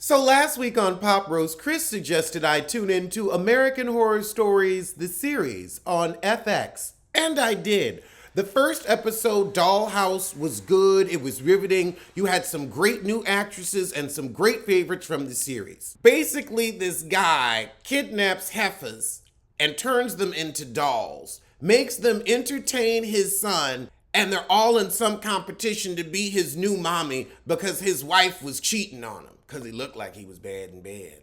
So last week on Pop Roast, Chris suggested I tune into American Horror Stories, the series, on FX. And I did. The first episode, Dollhouse, was good. It was riveting. You had some great new actresses and some great favorites from the series. Basically, this guy kidnaps heifers and turns them into dolls, makes them entertain his son, and they're all in some competition to be his new mommy because his wife was cheating on him because he looked like he was bad in bed.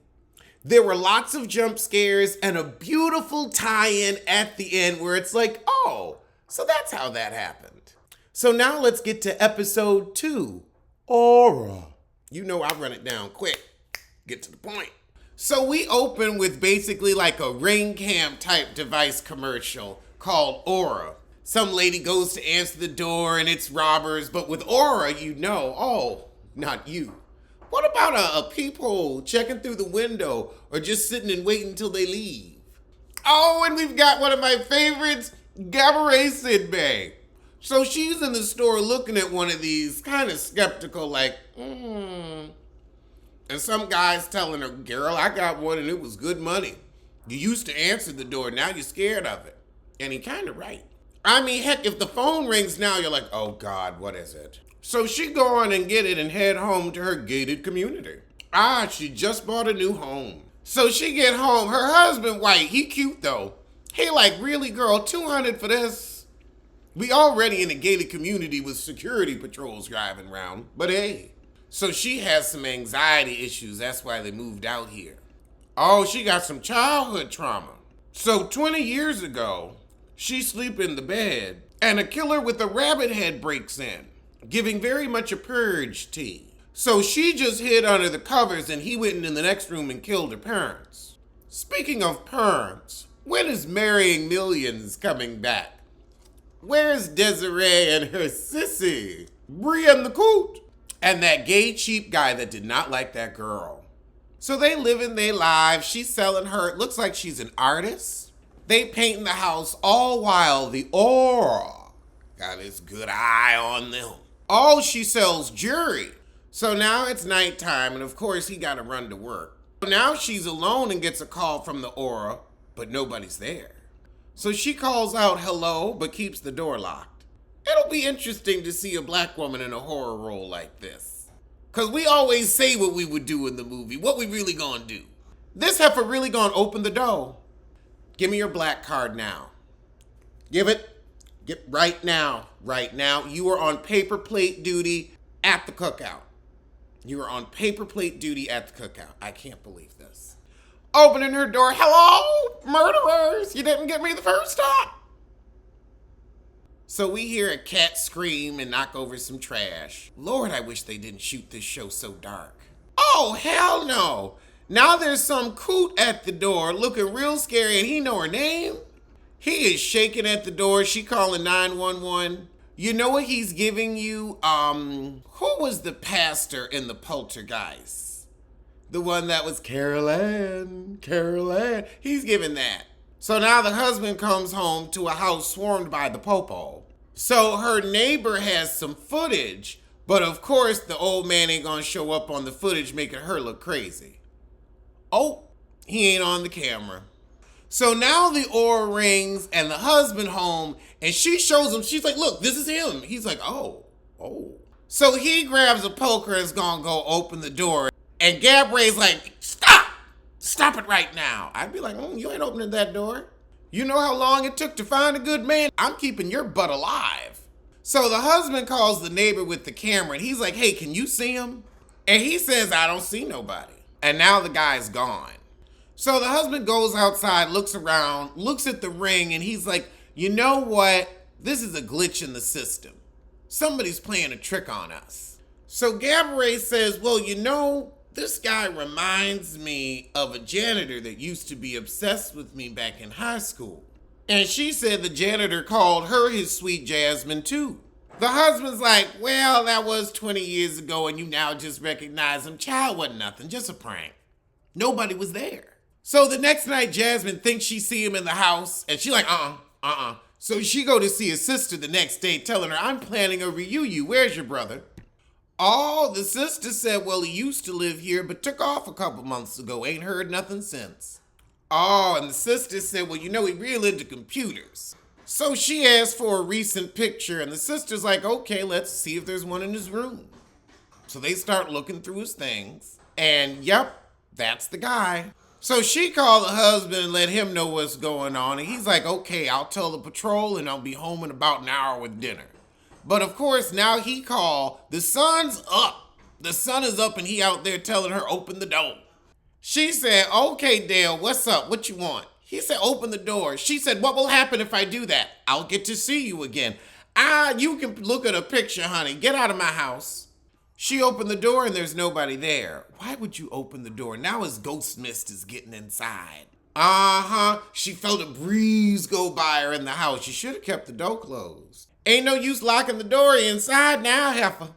There were lots of jump scares and a beautiful tie-in at the end where it's like, oh, so that's how that happened. So now let's get to episode 2, Aura. You know I run it down quick, get to the point. So we open with basically like a ring cam type device commercial called Aura. Some lady goes to answer the door and it's robbers, but with Aura, you know, oh, not you. What about a peephole checking through the window or just sitting and waiting until they leave? Oh, and we've got one of my favorites, Gabourey Sidibe. So she's in the store looking at one of these, kind of skeptical, like, And some guy's telling her, girl, I got one and it was good money. You used to answer the door, now you're scared of it. And he kind of right. I mean, heck, if the phone rings now, you're like, oh God, what is it? So she go on and get it and head home to her gated community. She just bought a new home. So she get home, her husband white, he cute though. He like, really girl, $200 for this? We already in a gated community with security patrols driving around, but hey. So she has some anxiety issues, that's why they moved out here. Oh, she got some childhood trauma. So 20 years ago, she sleep in the bed and a killer with a rabbit head breaks in, giving very much a purge tea. So she just hid under the covers and he went in the next room and killed her parents. Speaking of parents, when is Marrying Millions coming back? Where's Desiree and her sissy, Brienne the Coot? And that gay cheap guy that did not like that girl. So they living their lives, she's selling her, it looks like she's an artist. They painting the house all while the Aura got this good eye on them. Oh, she sells jewelry. So now it's nighttime, and of course he gotta run to work. Now she's alone and gets a call from the Aura, but nobody's there. So she calls out hello, but keeps the door locked. It'll be interesting to see a black woman in a horror role like this. Cause we always say what we would do in the movie, what we really gonna do. This heifer really gonna open the door. Give me your black card now. Give it. Get right now. Right now. You are on paper plate duty at the cookout. You are on paper plate duty at the cookout. I can't believe this. Opening her door. Hello, murderers. You didn't get me the first time. So we hear a cat scream and knock over some trash. Lord, I wish they didn't shoot this show so dark. Oh, hell no. Now there's some coot at the door looking real scary and he know her name. He is shaking at the door. She calling 911. You know what he's giving you? Who was the pastor in the Poltergeist? The one that was Carol Ann. He's giving that. So now the husband comes home to a house swarmed by the popo. So her neighbor has some footage, but of course the old man ain't gonna show up on the footage making her look crazy. Oh, he ain't on the camera. So now the Aura rings and the husband home and she shows him, she's like, look, this is him. He's like, oh. So he grabs a poker and is gonna go open the door and Gabourey's like, stop it right now. I'd be like, you ain't opening that door. You know how long it took to find a good man? I'm keeping your butt alive. So the husband calls the neighbor with the camera and he's like, hey, can you see him? And he says, I don't see nobody. And now the guy's gone. So the husband goes outside, looks around, looks at the ring, and he's like, you know what? This is a glitch in the system. Somebody's playing a trick on us. So Gabourey says, well, you know, this guy reminds me of a janitor that used to be obsessed with me back in high school. And she said the janitor called her his sweet Jasmine too. The husband's like, well, that was 20 years ago and you now just recognize him. Child, wasn't nothing, just a prank. Nobody was there. So the next night, Jasmine thinks she see him in the house and she like, So she go to see his sister the next day telling her, I'm planning a reunion. Where's your brother? Oh, the sister said, well, he used to live here, but took off a couple months ago. Ain't heard nothing since. Oh, and the sister said, well, he real into computers. So she asked for a recent picture, and the sister's like, okay, let's see if there's one in his room. So they start looking through his things, and yep, that's the guy. So she called the husband and let him know what's going on, and he's like, okay, I'll tell the patrol, and I'll be home in about an hour with dinner. But of course, now he called, the sun's up. The sun is up, and he out there telling her, open the door. She said, okay, Dale, what's up? What you want? He said, open the door. She said, what will happen if I do that? I'll get to see you again. You can look at a picture, honey. Get out of my house. She opened the door and there's nobody there. Why would you open the door? Now his ghost mist is getting inside. She felt a breeze go by her in the house. She should have kept the door closed. Ain't no use locking the door inside now, heifer.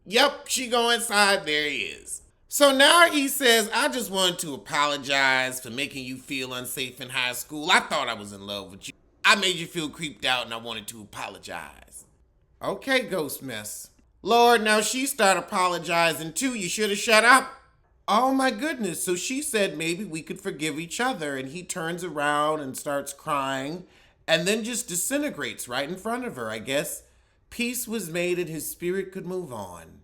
Yep, she go inside. There he is. So now he says, I just wanted to apologize for making you feel unsafe in high school. I thought I was in love with you. I made you feel creeped out and I wanted to apologize. Okay, ghost miss. Lord, now she started apologizing too. You should have shut up. Oh my goodness. So she said maybe we could forgive each other, and he turns around and starts crying and then just disintegrates right in front of her. I guess peace was made and his spirit could move on.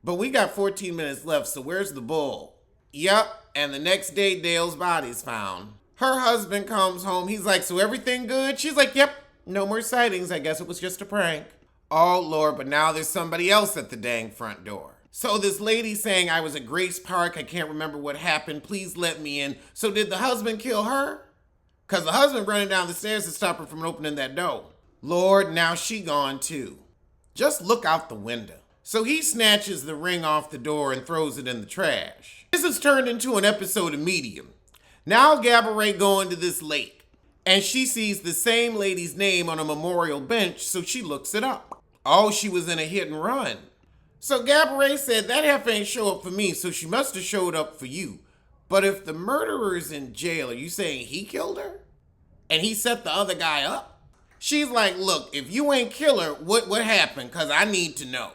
But we got 14 minutes left, so where's the bull? Yep, and the next day Dale's body's found. Her husband comes home. He's like, so everything good? She's like, yep, no more sightings. I guess it was just a prank. Oh, Lord, but now there's somebody else at the dang front door. So this lady saying, I was at Grace Park. I can't remember what happened. Please let me in. So did the husband kill her? Because the husband running down the stairs to stop her from opening that door. Lord, now she gone too. Just look out the window. So he snatches the ring off the door and throws it in the trash. This has turned into an episode of Medium. Now Gabourey going to this lake, and she sees the same lady's name on a memorial bench, so she looks it up. Oh, she was in a hit and run. So Gabourey said, that heifer ain't show up for me, so she must have showed up for you. But if the murderer's in jail, are you saying he killed her? And he set the other guy up? She's like, look, if you ain't kill her, what happened? Because I need to know.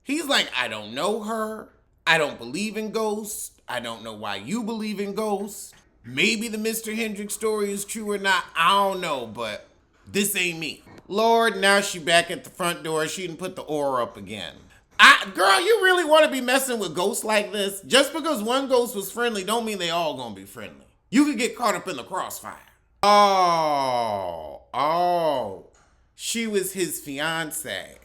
He's like, I don't know her. I don't believe in ghosts. I don't know why you believe in ghosts. Maybe the Mr. Hendricks story is true or not. I don't know, but this ain't me. Lord, now she back at the front door. She didn't put the aura up again. Girl, you really want to be messing with ghosts like this? Just because one ghost was friendly don't mean they all gonna be friendly. You could get caught up in the crossfire. Oh. She was his fiance.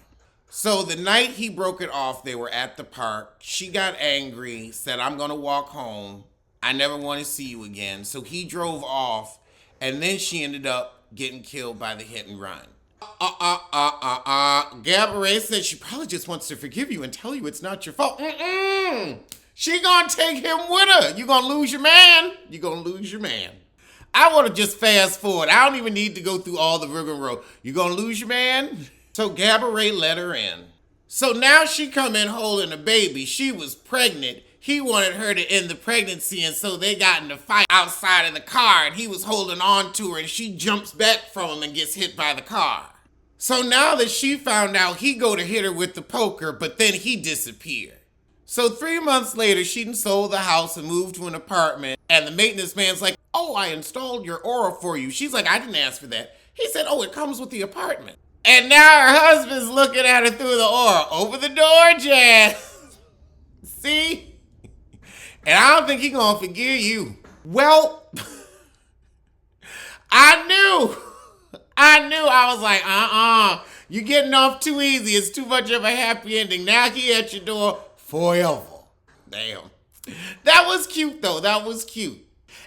So the night he broke it off, they were at the park. She got angry, said, I'm going to walk home. I never want to see you again. So he drove off, and then she ended up getting killed by the hit and run. Gabourey said she probably just wants to forgive you and tell you it's not your fault. She going to take him with her. You going to lose your man. You going to lose your man. I want to just fast forward. I don't even need to go through all the rigmarole. You going to lose your man? So Gabourey let her in. So now she come in holding a baby. She was pregnant. He wanted her to end the pregnancy, and so they got in a fight outside of the car, and he was holding on to her, and she jumps back from him and gets hit by the car. So now that she found out, he go to hit her with the poker, but then he disappeared. So 3 months later, she done sold the house and moved to an apartment, and the maintenance man's like, oh, I installed your aura for you. She's like, I didn't ask for that. He said, oh, it comes with the apartment. And now her husband's looking at her through the aura. Open the door, Jazz. See? And I don't think he's going to forgive you. Well, I knew. I was like, you're getting off too easy. It's too much of a happy ending. Now he at your door forever. Damn. That was cute, though. That was cute.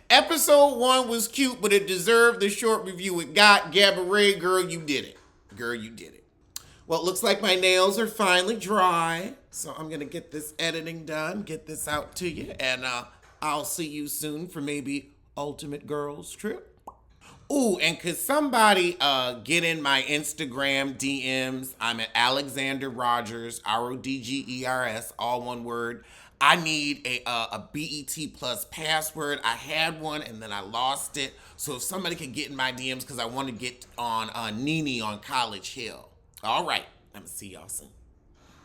Episode 1 was cute, but it deserved the short review it got. Gabourey, girl, you did it. Girl, you did it. Well, it looks like my nails are finally dry, so I'm going to get this editing done, get this out to you, and I'll see you soon for maybe Ultimate Girls Trip. Ooh, and could somebody get in my Instagram DMs? I'm at Alexander Rodgers, Rodgers, all one word. I need a BET Plus password. I had one and then I lost it. So if somebody could get in my DMs, because I want to get on Nene on College Hill. All right. I'm going to see y'all soon.